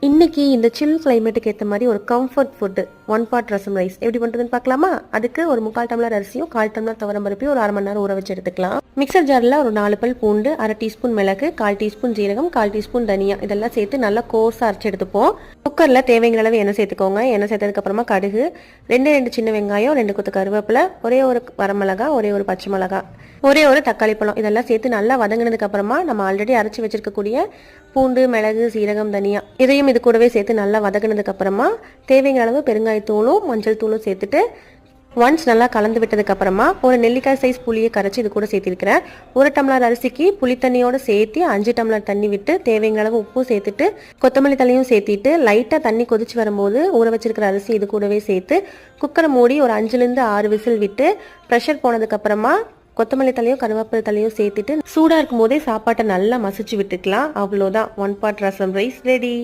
இன்னைக்கு இந்த சில் கிளைமேட்டுக்கு ஏற்ற மாதிரி ஒரு கம்ஃபர்ட் ஃபுட்டு ஒன் பாட் ரசம் ரைஸ் எப்படி பண்ணுறதுன்னு பார்க்கலாமா? அதுக்கு ஒரு 3/4 டம்ளர் அரிசியும் 1/4 டம்ளர் துவரம் பருப்பையும் ஒரு 1/2 மணி நேரம் ஊற வச்சு எடுத்துக்கலாம். மிக்சர் ஜாரில் ஒரு 4 பல் பூண்டு, 1/2 டீஸ்பூன் மிளகு, 1/4 டீஸ்பூன் ஜீரகம், 1/4 டீஸ்பூன் தனியா இதெல்லாம் சேர்த்து நல்லா கோர்ஸாக அரைச்சி எடுத்துப்போம். குக்கரில் தேவைங்கிற அளவு எண்ணெய் சேர்த்துக்கோங்க. எண்ணெய் சேர்த்ததுக்கப்புறமா கடுகு, 2 சின்ன வெங்காயம், 2 கொத்து கருவேப்பிலை, ஒரே ஒரு வரமிளகா, ஒரே ஒரு பச்சை மிளகா, ஒரே ஒரு தக்காளி பழம் இதெல்லாம் சேர்த்து நல்லா வதங்கினதுக்கு அப்புறமா நம்ம ஆல்ரெடி அரைச்சி வச்சிருக்கக்கூடிய பூண்டு, மிளகு, சீரகம், தனியா இதையும் இது கூடவே சேர்த்து நல்லா வதங்கினதுக்கு அப்புறமா தேவைங்கிற அளவு பெருங்காயத்தூளும் மஞ்சள் தூளும் சேர்த்துட்டு ஒன்ஸ் நல்லா கலந்து விட்டதுக்கு அப்புறமா ஒரு நெல்லிக்காய் சைஸ் புளியை கரைச்சி இது கூட சேர்த்திருக்கிறேன். 1 டம்ளர் அரிசிக்கு புளி தண்ணியோட சேர்த்து 5 டம்ளர் தண்ணி விட்டு தேவைங்கிற அளவு உப்பும் சேர்த்துட்டு கொத்தமல்லி தலையும் சேர்த்திட்டு லைட்டாக தண்ணி கொதிச்சு வரும்போது ஊற வச்சிருக்கிற அரிசி இது கூடவே சேர்த்து குக்கரை மூடி ஒரு 5-6 விசில் விட்டு ப்ரெஷர் போனதுக்கு அப்புறமா கொத்தமல்லி தலையும் கருவேப்பிலை தலையும் சேர்த்துட்டு சூடாக இருக்கும் போதே சாப்பாட்டை நல்லா மசிச்சு விட்டுக்கலாம். அவ்வளோதான், ஒன் பாட் ரசம் ரைஸ் ரெடி.